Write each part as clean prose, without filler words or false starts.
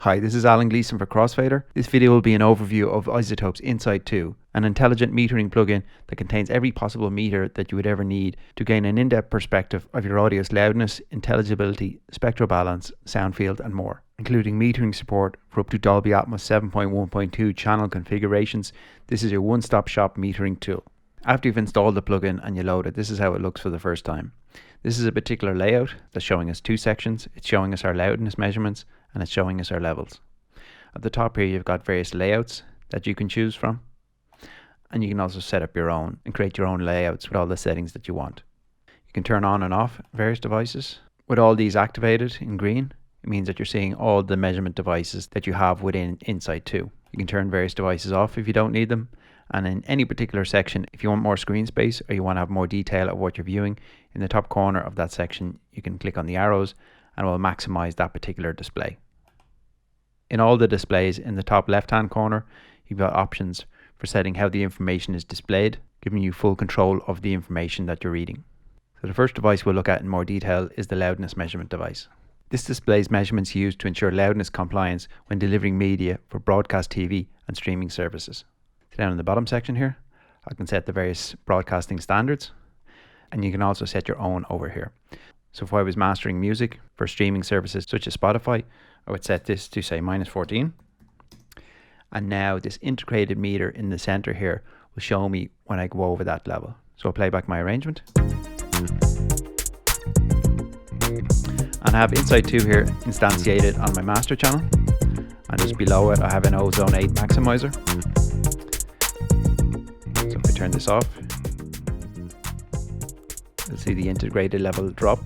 Hi, this is Alan Gleeson for Crossfadr. This video will be an overview of iZotope's Insight 2, an intelligent metering plugin that contains every possible meter that you would ever need to gain an in-depth perspective of your audio's loudness, intelligibility, spectral balance, sound field and more, including metering support for up to Dolby Atmos 7.1.2 channel configurations. This is your one-stop shop metering tool. After you've installed the plugin and you load it, this is how it looks for the first time. This is a particular layout that's showing us two sections. It's showing us our loudness measurements and it's showing us our levels. At the top here you've got various layouts that you can choose from, and you can also set up your own and create your own layouts with all the settings that you want. You can turn on and off various devices. With all these activated in green, it means that you're seeing all the measurement devices that you have within Insight 2. You can turn various devices off if you don't need them, and in any particular section, if you want more screen space or you want to have more detail of what you're viewing, in the top corner of that section you can click on the arrows and it will maximize that particular display. In all the displays in the top left hand corner, you've got options for setting how the information is displayed, giving you full control of the information that you're reading. So the first device we'll look at in more detail is the loudness measurement device. This displays measurements used to ensure loudness compliance when delivering media for broadcast TV and streaming services. So down in the bottom section here, I can set the various broadcasting standards, and you can also set your own over here. So if I was mastering music for streaming services such as Spotify, I would set this to say -14. And now this integrated meter in the center here will show me when I go over that level. So I'll play back my arrangement. And I have Insight 2 here instantiated on my master channel. And just below it I have an Ozone 8 maximizer. So if I turn this off, you'll see the integrated level drop.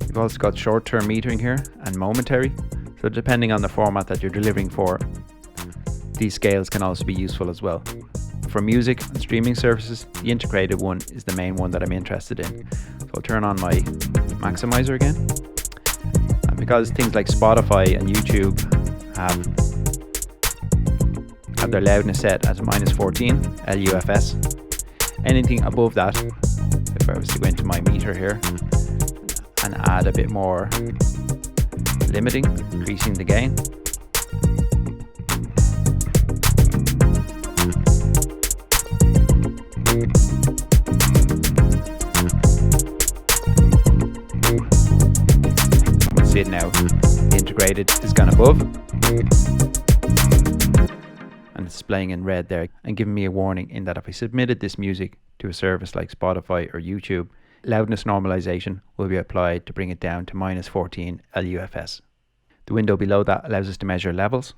You've also got short-term metering here and momentary. So depending on the format that you're delivering for, these scales can also be useful as well. For music and streaming services, the integrated one is the main one that I'm interested in. So I'll turn on my maximizer again. And because things like Spotify and YouTube have their loudness set at -14 LUFS, anything above that, if I was to go into my meter here and add a bit more limiting, increasing the gain, we'll see it now. The integrated is gone above and it's displaying in red there and giving me a warning in that if I submitted this music to a service like Spotify or YouTube, loudness normalization will be applied to bring it down to -14 LUFS. The window below that allows us to measure levels,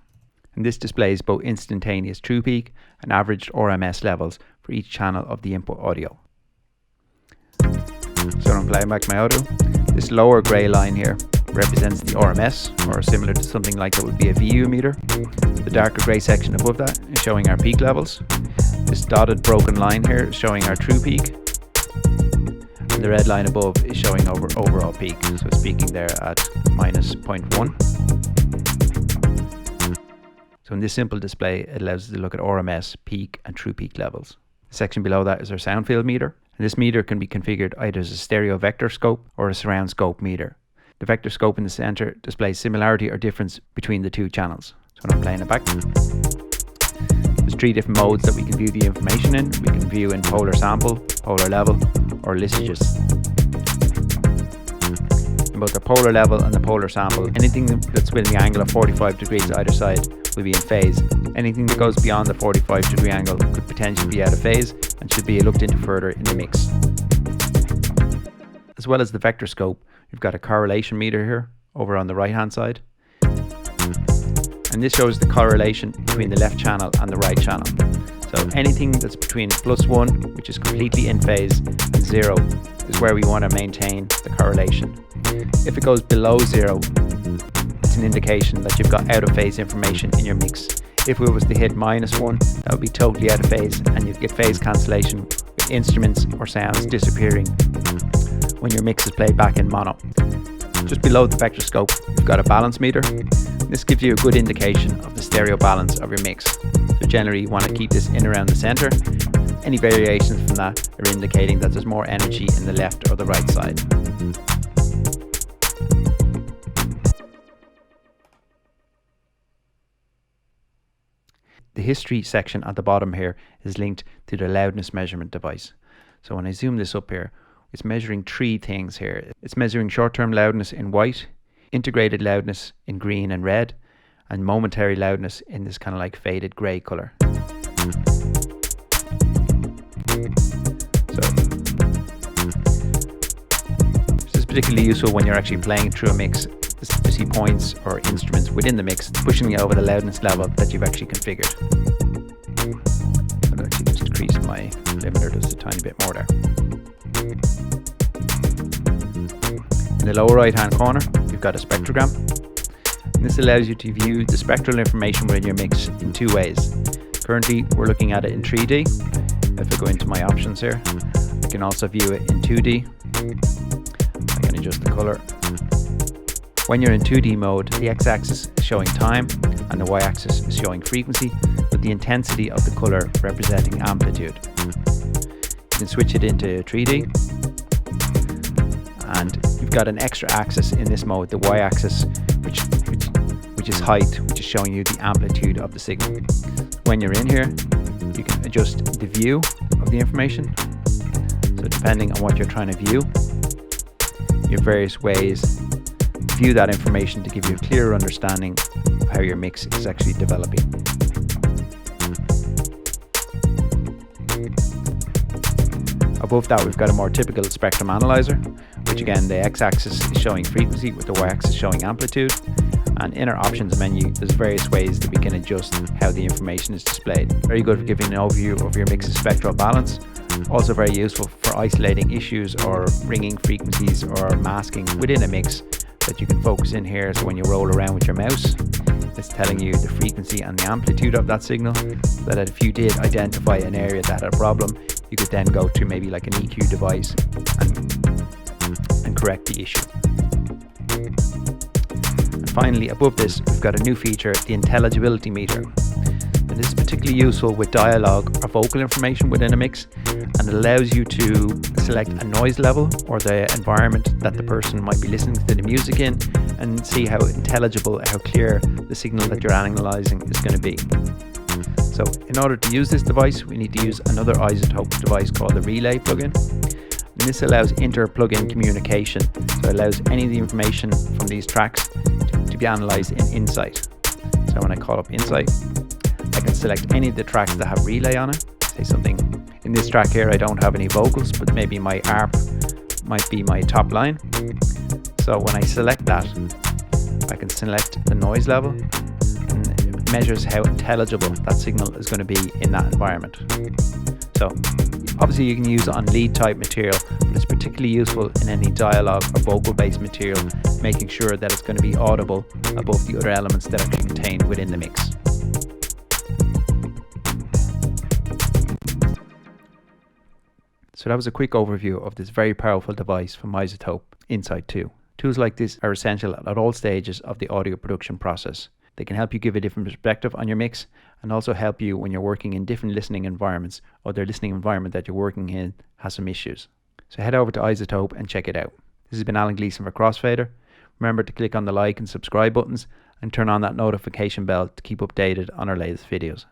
and this displays both instantaneous true peak and averaged RMS levels for each channel of the input audio. So I'm playing back my audio. This lower grey line here represents the RMS, or similar to something like that would be a VU meter. The darker grey section above that is showing our peak levels. This dotted broken line here is showing our true peak. And the red line above is showing overall peak, so it's peaking there at -0.1. So in this simple display, it allows us to look at RMS, peak and true peak levels. The section below that is our sound field meter, and this meter can be configured either as a stereo vector scope or a surround scope meter. The vector scope in the center displays similarity or difference between the two channels. So when I'm playing it back, there's three different modes that we can view the information in. We can view in polar sample, polar level, or litigious. In both the polar level and the polar sample, anything that's within the angle of 45 degrees either side will be in phase. Anything that goes beyond the 45-degree angle could potentially be out of phase and should be looked into further in the mix. As well as the vector scope, we've got a correlation meter here over on the right hand side. And this shows the correlation between the left channel and the right channel. So anything that's between +1, which is completely in phase, and 0 is where we want to maintain the correlation. If it goes below 0, it's an indication that you've got out of phase information in your mix. If it was to hit -1, that would be totally out of phase and you'd get phase cancellation with instruments or sounds disappearing when your mix is played back in mono. Just below the vector scope, you've got a balance meter. This gives you a good indication of the stereo balance of your mix. So generally you want to keep this in around the center. Any variations from that are indicating that there's more energy in the left or the right side. The history section at the bottom here is linked to the loudness measurement device. So when I zoom this up here, it's measuring 3 things here. It's measuring short-term loudness in white, integrated loudness in green and red, and momentary loudness in this kind of like faded grey color. So this is particularly useful when you're actually playing through a mix to see points or instruments within the mix pushing you over the loudness level that you've actually configured. I'll actually just decrease my limiter just a tiny bit more there. In the lower right hand corner you've got a spectrogram, and this allows you to view the spectral information within your mix in 2 ways. Currently we're looking at it in 3D. If I go into my options here, I can also view it in 2D. I can adjust the color. When you're in 2D mode, the x-axis is showing time and the y-axis is showing frequency, with the intensity of the color representing amplitude. You can switch it into 3D, and you've got an extra axis in this mode, the y-axis, which is height, which is showing you the amplitude of the signal. When you're in here, you can adjust the view of the information. So depending on what you're trying to view, you have various ways to view that information to give you a clearer understanding of how your mix is actually developing. Above that we've got a more typical Spectrum Analyzer, which again the x-axis is showing frequency with the y-axis showing amplitude. And in our options menu there's various ways that we can adjust how the information is displayed. Very good for giving an overview of your mix's spectral balance. Also very useful for isolating issues or ringing frequencies or masking within a mix that you can focus in here. So when you roll around with your mouse, it's telling you the frequency and the amplitude of that signal, so that if you did identify an area that had a problem, you could then go to maybe like an EQ device and correct the issue. And finally, above this, we've got a new feature, the Intelligibility Meter. And this is particularly useful with dialogue or vocal information within a mix, and it allows you to select a noise level or the environment that the person might be listening to the music in, and see how intelligible, how clear the signal that you're analysing is going to be. So in order to use this device, we need to use another iZotope device called the Relay plugin. And this allows inter-plugin communication, so it allows any of the information from these tracks to be analysed in Insight. So when I call up Insight, I can select any of the tracks that have Relay on it. Say something, in this track here I don't have any vocals, but maybe my ARP might be my top line. So when I select that, I can select the noise level, and it measures how intelligible that signal is going to be in that environment. So obviously you can use it on lead type material, but it's particularly useful in any dialogue or vocal based material, making sure that it's going to be audible above the other elements that are contained within the mix. So that was a quick overview of this very powerful device from iZotope Insight 2. Tools like this are essential at all stages of the audio production process. They can help you give a different perspective on your mix, and also help you when you're working in different listening environments, or the listening environment that you're working in has some issues. So head over to iZotope and check it out. This has been Alan Gleeson for Crossfadr. Remember to click on the like and subscribe buttons, and turn on that notification bell to keep updated on our latest videos.